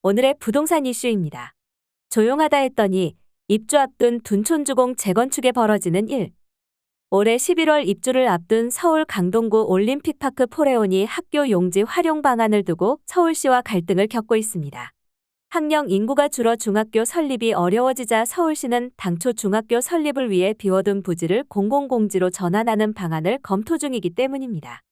오늘의 부동산 이슈입니다. 조용하다 했더니 입주 앞둔 둔촌주공 재건축에 벌어지는 일. 올해 11월 입주를 앞둔 서울 강동구 올림픽파크 포레온이 학교 용지 활용 방안을 두고 서울시와 갈등을 겪고 있습니다. 학령 인구가 줄어 중학교 설립이 어려워지자 서울시는 당초 중학교 설립을 위해 비워둔 부지를 공공공지로 전환하는 방안을 검토 중이기 때문입니다.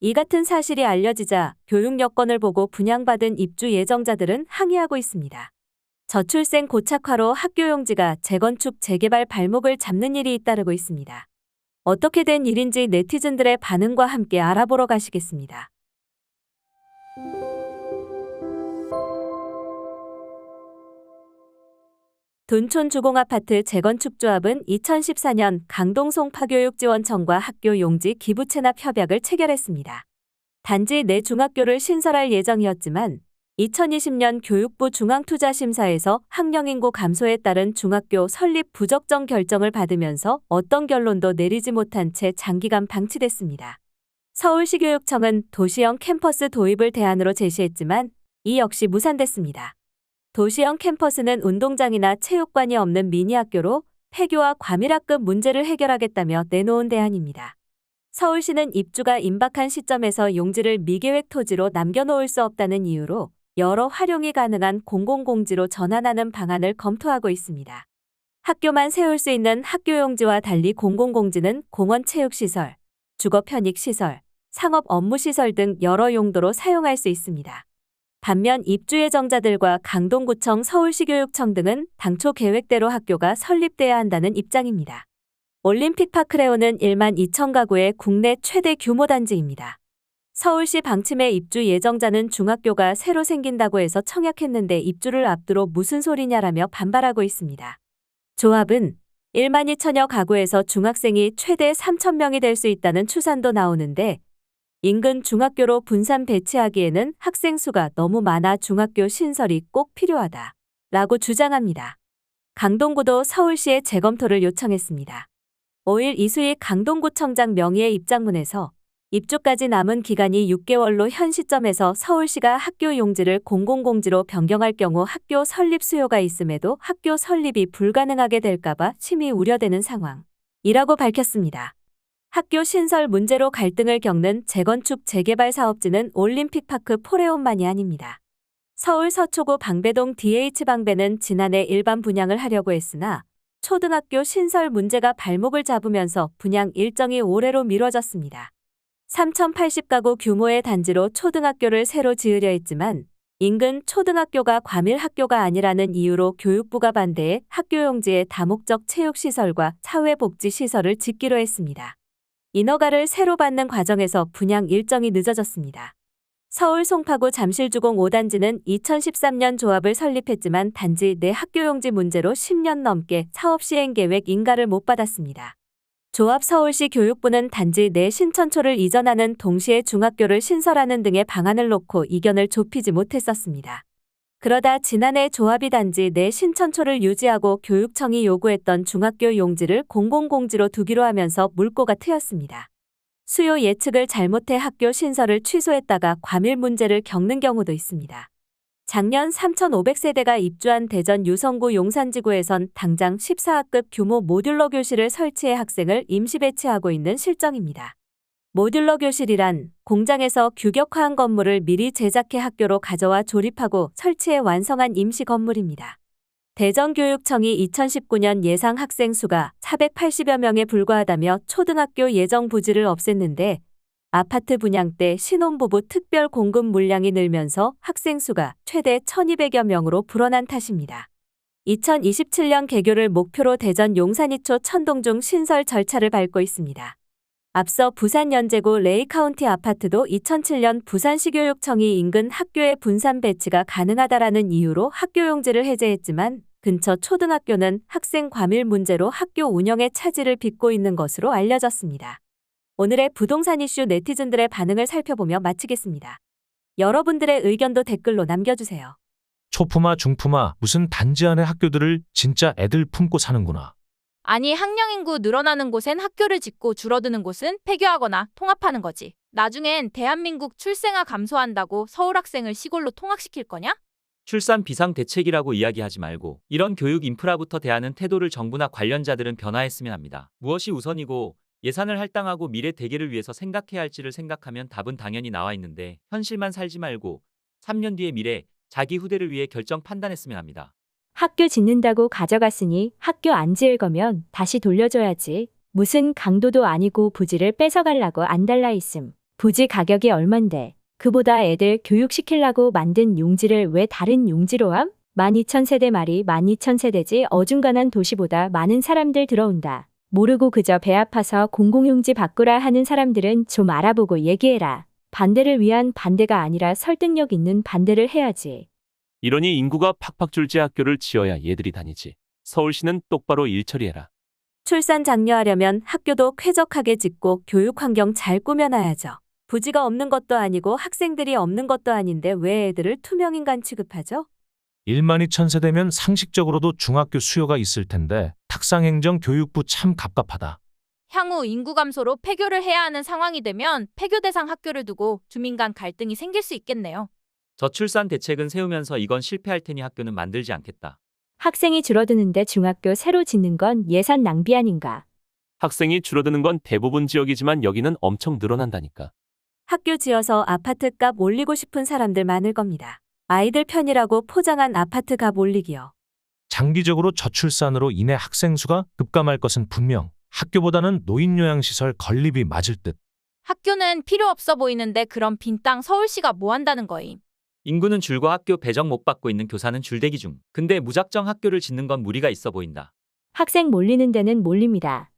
이 같은 사실이 알려지자 교육 여건을 보고 분양받은 입주 예정자들은 항의하고 있습니다. 저출생 고착화로 학교 용지가 재건축 재개발 발목을 잡는 일이 잇따르고 있습니다. 어떻게 된 일인지 네티즌들의 반응과 함께 알아보러 가시겠습니다. 둔촌 주공아파트 재건축 조합은 2014년 강동 송파교육지원청과 학교 용지 기부 체납 협약을 체결했습니다. 단지 내 중학교를 신설할 예정이었지만 2020년 교육부 중앙투자심사에서 학령인구 감소에 따른 중학교 설립 부적정 결정을 받으면서 어떤 결론도 내리지 못한 채 장기간 방치됐습니다. 서울시교육청은 도시형 캠퍼스 도입을 대안으로 제시했지만 이 역시 무산됐습니다. 도시형 캠퍼스는 운동장이나 체육관이 없는 미니학교로 폐교와 과밀학급 문제를 해결하겠다며 내놓은 대안입니다. 서울시는 입주가 임박한 시점에서 용지를 미계획 토지로 남겨놓을 수 없다는 이유로 여러 활용이 가능한 공공공지로 전환하는 방안을 검토하고 있습니다. 학교만 세울 수 있는 학교 용지와 달리 공공공지는 공원 체육시설, 주거 편익시설, 상업 업무시설 등 여러 용도로 사용할 수 있습니다. 반면 입주 예정자들과 강동구청 서울시교육청 등은 당초 계획대로 학교가 설립돼야 한다는 입장입니다. 올림픽파크레온은 1만 2천 가구의 국내 최대 규모 단지입니다. 서울시 방침에 입주 예정자는 중학교가 새로 생긴다고 해서 청약했는데 입주를 앞두고 무슨 소리냐라며 반발하고 있습니다. 조합은 1만 2천여 가구에서 중학생이 최대 3천 명이 될 수 있다는 추산도 나오는데 인근 중학교로 분산 배치하기에는 학생 수가 너무 많아 중학교 신설이 꼭 필요하다 라고 주장합니다. 강동구도 서울시에 재검토를 요청했습니다. 5일 이수익 강동구청장 명의의 입장문에서 입주까지 남은 기간이 6개월로 현 시점에서 서울시가 학교 용지를 공공공지로 변경할 경우 학교 설립 수요가 있음에도 학교 설립이 불가능하게 될까봐 심히 우려되는 상황이라고 밝혔습니다. 학교 신설 문제로 갈등을 겪는 재건축 재개발 사업지는 올림픽파크 포레온만이 아닙니다. 서울 서초구 방배동 DH방배는 지난해 일반 분양을 하려고 했으나 초등학교 신설 문제가 발목을 잡으면서 분양 일정이 올해로 미뤄졌습니다. 3,080가구 규모의 단지로 초등학교를 새로 지으려 했지만 인근 초등학교가 과밀 학교가 아니라는 이유로 교육부가 반대해 학교 용지에 다목적 체육시설과 사회복지시설을 짓기로 했습니다. 인허가를 새로 받는 과정에서 분양 일정이 늦어졌습니다. 서울 송파구 잠실주공 5단지는 2013년 조합을 설립했지만 단지 내 학교 용지 문제로 10년 넘게 사업 시행 계획 인가를 못 받았습니다. 조합 서울시 교육부는 단지 내 신천초를 이전하는 동시에 중학교를 신설하는 등의 방안을 놓고 이견을 좁히지 못했었습니다. 그러다 지난해 조합이 단지 내 신천초를 유지하고 교육청이 요구했던 중학교 용지를 공공공지로 두기로 하면서 물꼬가 트였습니다. 수요 예측을 잘못해 학교 신설을 취소했다가 과밀 문제를 겪는 경우도 있습니다. 작년 3,500세대가 입주한 대전 유성구 용산지구에선 당장 14학급 규모 모듈러 교실을 설치해 학생을 임시 배치하고 있는 실정입니다. 모듈러 교실이란 공장에서 규격화한 건물을 미리 제작해 학교로 가져와 조립하고 설치해 완성한 임시 건물입니다. 대전교육청이 2019년 예상 학생 수가 480여 명에 불과하다며 초등학교 예정 부지를 없앴는데 아파트 분양 때 신혼부부 특별 공급 물량이 늘면서 학생 수가 최대 1,200여 명으로 불어난 탓입니다. 2027년 개교를 목표로 대전 용산이초 천동중 신설 절차를 밟고 있습니다. 앞서 부산 연제구 레이카운티 아파트도 2007년 부산시교육청이 인근 학교의 분산 배치가 가능하다라는 이유로 학교 용지를 해제했지만 근처 초등학교는 학생 과밀 문제로 학교 운영에 차질을 빚고 있는 것으로 알려졌습니다. 오늘의 부동산 이슈 네티즌들의 반응을 살펴보며 마치겠습니다. 여러분들의 의견도 댓글로 남겨주세요. 초품화 중품화 무슨 단지 안에 학교들을 진짜 애들 품고 사는구나. 아니 학령 인구 늘어나는 곳엔 학교를 짓고 줄어드는 곳은 폐교하거나 통합하는 거지. 나중엔 대한민국 출생아 감소한다고 서울 학생을 시골로 통학시킬 거냐? 출산 비상 대책이라고 이야기하지 말고 이런 교육 인프라부터 대하는 태도를 정부나 관련자들은 변화했으면 합니다. 무엇이 우선이고 예산을 할당하고 미래 대계를 위해서 생각해야 할지를 생각하면 답은 당연히 나와 있는데 현실만 살지 말고 3년 뒤의 미래, 자기 후대를 위해 결정 판단했으면 합니다. 학교 짓는다고 가져갔으니 학교 안 지을 거면 다시 돌려줘야지. 무슨 강도도 아니고 부지를 뺏어가려고 안 달라 있음. 부지 가격이 얼만데. 그보다 애들 교육시키려고 만든 용지를 왜 다른 용지로 함? 12,000세대 말이 12,000세대지 어중간한 도시보다 많은 사람들 들어온다. 모르고 그저 배 아파서 공공용지 바꾸라 하는 사람들은 좀 알아보고 얘기해라. 반대를 위한 반대가 아니라 설득력 있는 반대를 해야지. 이러니 인구가 팍팍 줄지 학교를 지어야 얘들이 다니지. 서울시는 똑바로 일 처리해라. 출산 장려하려면 학교도 쾌적하게 짓고 교육 환경 잘 꾸며놔야죠. 부지가 없는 것도 아니고 학생들이 없는 것도 아닌데 왜 애들을 투명인간 취급하죠? 12,000세대면 상식적으로도 중학교 수요가 있을 텐데 탁상행정교육부 참 갑갑하다. 향후 인구 감소로 폐교를 해야 하는 상황이 되면 폐교 대상 학교를 두고 주민 간 갈등이 생길 수 있겠네요. 저출산 대책은 세우면서 이건 실패할 테니 학교는 만들지 않겠다. 학생이 줄어드는데 중학교 새로 짓는 건 예산 낭비 아닌가. 학생이 줄어드는 건 대부분 지역이지만 여기는 엄청 늘어난다니까. 학교 지어서 아파트 값 올리고 싶은 사람들 많을 겁니다. 아이들 편이라고 포장한 아파트 값 올리기요. 장기적으로 저출산으로 인해 학생 수가 급감할 것은 분명. 학교보다는 노인요양시설 건립이 맞을 듯. 학교는 필요 없어 보이는데 그럼 빈 땅 서울시가 뭐 한다는 거임? 인구는 줄고 학교 배정 못 받고 있는 교사는 줄대기 중. 근데 무작정 학교를 짓는 건 무리가 있어 보인다. 학생 몰리는 데는 몰립니다.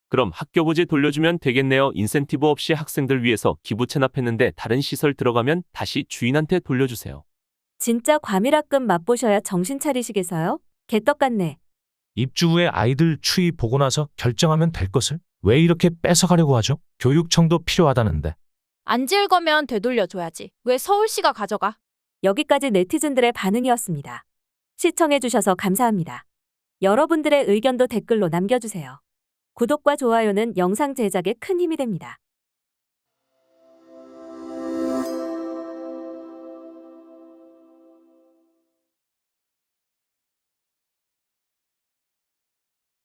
그럼 학교 부지 돌려주면 되겠네요. 인센티브 없이 학생들 위해서 기부 체납했는데 다른 시설 들어가면 다시 주인한테 돌려주세요. 진짜 과밀학급 맛보셔야 정신 차리시겠어요? 개떡 같네. 입주 후에 아이들 추이 보고 나서 결정하면 될 것을 왜 이렇게 뺏어가려고 하죠? 교육청도 필요하다는데. 안 지을 거면 되돌려줘야지. 왜 서울시가 가져가? 여기까지 네티즌들의 반응이었습니다. 시청해주셔서 감사합니다. 여러분들의 의견도 댓글로 남겨주세요. 구독과 좋아요는 영상 제작에 큰 힘이 됩니다.